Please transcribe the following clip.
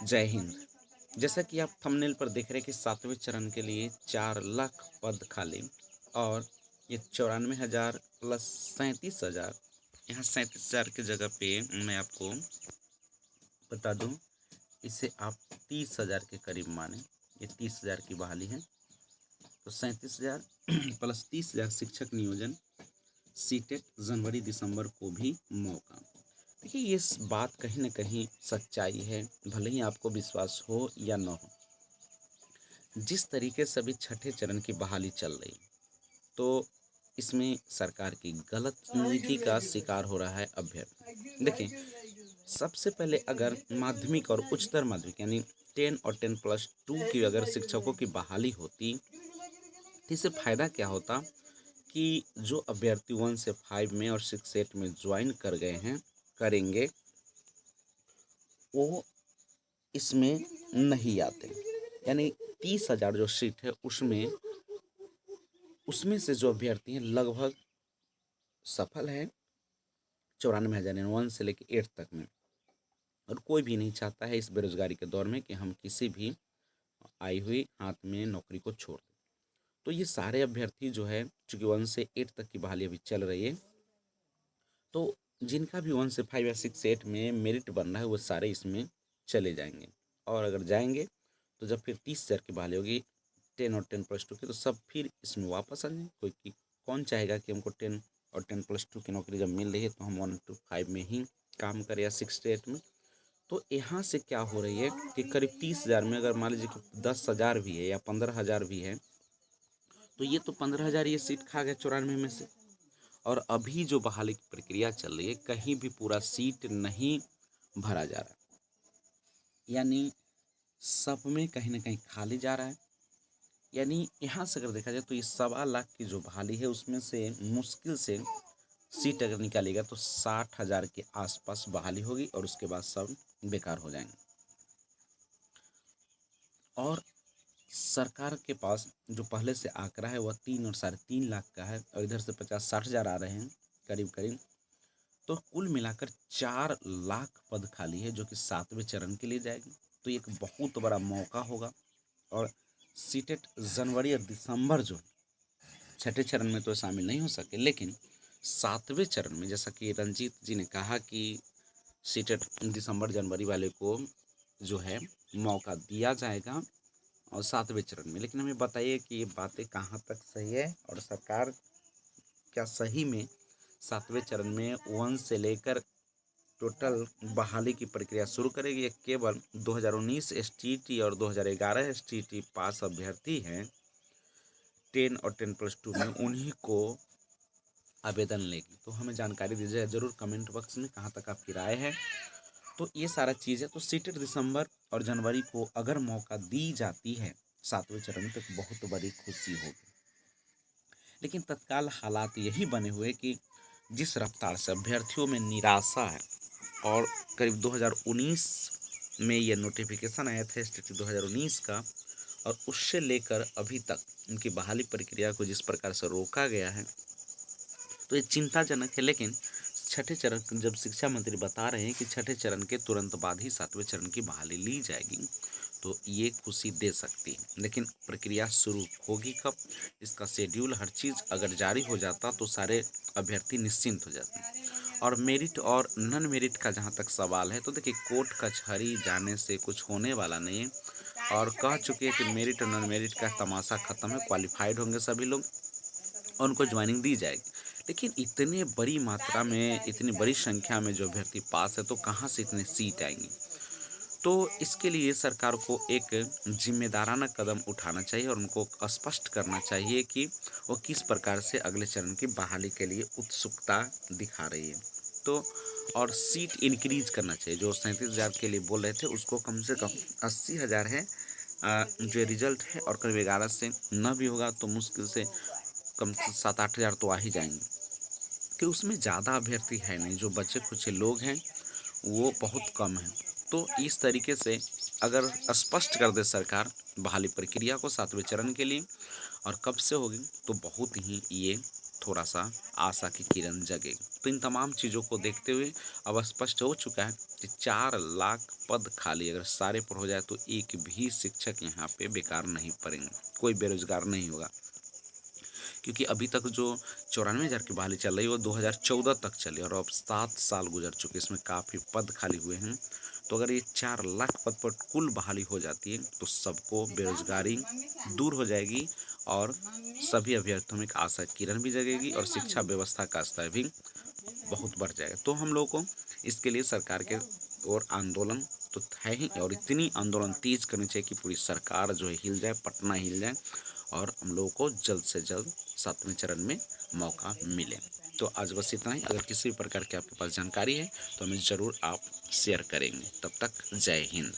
जय हिंद। जैसा कि आप थंबनेल पर देख रहे हैं कि 7वें चरण के लिए 4 लाख पद खाली और ये 94,000 प्लस 37,000। यहाँ 37,000 की जगह पे मैं आपको बता दूं, इसे आप 30,000 के करीब माने। ये 30,000 की बहाली है, तो 37,000 प्लस 30,000 शिक्षक नियोजन सीटेट जनवरी दिसंबर को भी मौका। देखिए, ये बात कहीं ना कहीं सच्चाई है, भले ही आपको विश्वास हो या न हो। जिस तरीके से अभी छठे चरण की बहाली चल रही, तो इसमें सरकार की गलत नीति का शिकार हो रहा है अभ्यर्थी। देखिए, सबसे पहले अगर माध्यमिक और उच्चतर माध्यमिक यानी 10 और 10+2 की अगर शिक्षकों की बहाली होती, तो इससे फायदा क्या होता कि जो अभ्यर्थी 1 से 5 में और 6 से 8 में ज्वाइन कर गए हैं, करेंगे, वो इसमें नहीं आते। यानी 30,000 जो सीट है उसमें से जो अभ्यर्थी हैं लगभग सफल हैं 94,000 यानी 1 से लेकर 8 तक में। और कोई भी नहीं चाहता है इस बेरोजगारी के दौर में कि हम किसी भी आई हुई हाथ में नौकरी को छोड़ दें। तो ये सारे अभ्यर्थी जो है, चूंकि 1 से 8 तक की बहाली अभी चल रही है, तो जिनका भी 1 से 5 या 6 से 8 में मेरिट बन रहा है वो सारे इसमें चले जाएंगे। और अगर जाएंगे तो जब फिर 30,000 की बहाली होगी 10 और 10+2 की, तो सब फिर इसमें वापस आ जाएंगे। कौन चाहेगा कि हमको 10 और 10+2 की नौकरी जब मिल रही है तो हम 1 to 5 में ही काम करें या 6 से 8 में। तो यहाँ से क्या हो रही है कि करीब 30,000 में अगर मान लीजिए कि 10,000 भी है या 15,000 भी है, तो ये तो 15,000 ये सीट खा गए 94 में से। और अभी जो बहाली की प्रक्रिया चल रही है, कहीं भी पूरा सीट नहीं भरा जा रहा, यानी सब में कहीं ना कहीं खाली जा रहा है। यानी यहाँ से अगर देखा जाए तो ये 1.25 लाख की जो बहाली है उसमें से मुश्किल से सीट अगर निकालेगा तो 60,000 के आसपास बहाली होगी और उसके बाद सब बेकार हो जाएंगे। और सरकार के पास जो पहले से आंकड़ा है वह 3 और 3.5 लाख का है, और इधर से 50-60 हज़ार आ रहे हैं करीब करीब। तो कुल मिलाकर 4 लाख पद खाली है जो कि 7वें चरण के लिए जाएगी। तो एक बहुत बड़ा मौका होगा। और सीटेट जनवरी और दिसंबर जो छठे चरण में तो शामिल नहीं हो सके, लेकिन 7वें चरण में जैसा कि रंजीत जी ने कहा कि सीटेट दिसंबर जनवरी वाले को जो है मौका दिया जाएगा और 7वें चरण में। लेकिन हमें बताइए कि ये बातें कहाँ तक सही है और सरकार क्या सही में 7वें चरण में 1 से लेकर टोटल बहाली की प्रक्रिया शुरू करेगी, या केवल 2019 एसटीईटी और 2011 एसटीईटी पास अभ्यर्थी हैं 10 और 10+2 में, उन्हीं को आवेदन लेगी। तो हमें जानकारी दीजिए ज़रूर कमेंट बॉक्स में कहाँ तक आपकी राय है। तो ये सारा चीज़ है। तो सीटेट दिसंबर और जनवरी को अगर मौका दी जाती है 7वें चरण में, तो एक बहुत बड़ी खुशी होगी। लेकिन तत्काल हालात यही बने हुए कि जिस रफ्तार से अभ्यर्थियों में निराशा है, और करीब 2019 में ये नोटिफिकेशन आया था एसटीटी 2019 का, और उससे लेकर अभी तक उनकी बहाली प्रक्रिया को जिस प्रकार से रोका गया है, तो ये चिंताजनक है। लेकिन छठे चरण जब शिक्षा मंत्री बता रहे हैं कि छठे चरण के तुरंत बाद ही 7वें चरण की बहाली ली जाएगी, तो ये खुशी दे सकती है। लेकिन प्रक्रिया शुरू होगी कब, इसका शेड्यूल हर चीज़ अगर जारी हो जाता तो सारे अभ्यर्थी निश्चिंत हो जाते। और मेरिट और नॉन मेरिट का जहाँ तक सवाल है, तो देखिए कोर्ट कचहरी जाने से कुछ होने वाला नहीं है। और कह चुके हैं कि मेरिट और नॉन मेरिट का तमाशा खत्म है, क्वालिफाइड होंगे सभी लोग और उनको ज्वाइनिंग दी जाएगी। लेकिन इतने बड़ी मात्रा में, इतनी बड़ी संख्या में जो अभ्यर्थी पास है, तो कहाँ से इतने सीट आएंगी। तो इसके लिए सरकार को एक जिम्मेदाराना कदम उठाना चाहिए और उनको स्पष्ट करना चाहिए कि वो किस प्रकार से अगले चरण की बहाली के लिए उत्सुकता दिखा रही है। तो और सीट इंक्रीज करना चाहिए, जो 37,000 के लिए बोल रहे थे उसको कम से कम 80,000 है जो रिजल्ट है, और करीब 11 से न भी होगा तो मुश्किल से कम से 7-8 हज़ार तो आ ही जाएंगे, कि उसमें ज़्यादा अभ्यर्थी है नहीं, जो बच्चे कुछ लोग हैं वो बहुत कम है। तो इस तरीके से अगर स्पष्ट कर दे सरकार बहाली प्रक्रिया को 7वें चरण के लिए और कब से होगी, तो बहुत ही ये थोड़ा सा आशा की किरण जगे। तो इन तमाम चीज़ों को देखते हुए अब स्पष्ट हो चुका है कि 4 लाख पद खाली अगर सारे पर हो जाए तो एक भी शिक्षक यहाँ पे बेकार नहीं पड़ेंगे, कोई बेरोजगार नहीं होगा। क्योंकि अभी तक जो 94,000 की बहाली चल रही है वो 2014 तक चली और अब 7 साल गुजर चुके, इसमें काफ़ी पद खाली हुए हैं। तो अगर ये 4 लाख पद पर कुल बहाली हो जाती है तो सबको बेरोजगारी दूर हो जाएगी और सभी अभ्यर्थियों में एक आशा किरण भी जगेगी और शिक्षा व्यवस्था का स्तर भी बहुत बढ़ जाएगा। तो हम लोगों को इसके लिए सरकार के और आंदोलन तो है ही, और इतनी आंदोलन तेज करनी चाहिए कि पूरी सरकार जो है हिल जाए, पटना हिल जाए और हम लोगों को जल्द से जल्द 7वें चरण में मौका मिले। तो आज बस इतना ही। अगर किसी भी प्रकार की आपके पास जानकारी है तो हमें ज़रूर आप शेयर करेंगे। तब तक जय हिंद।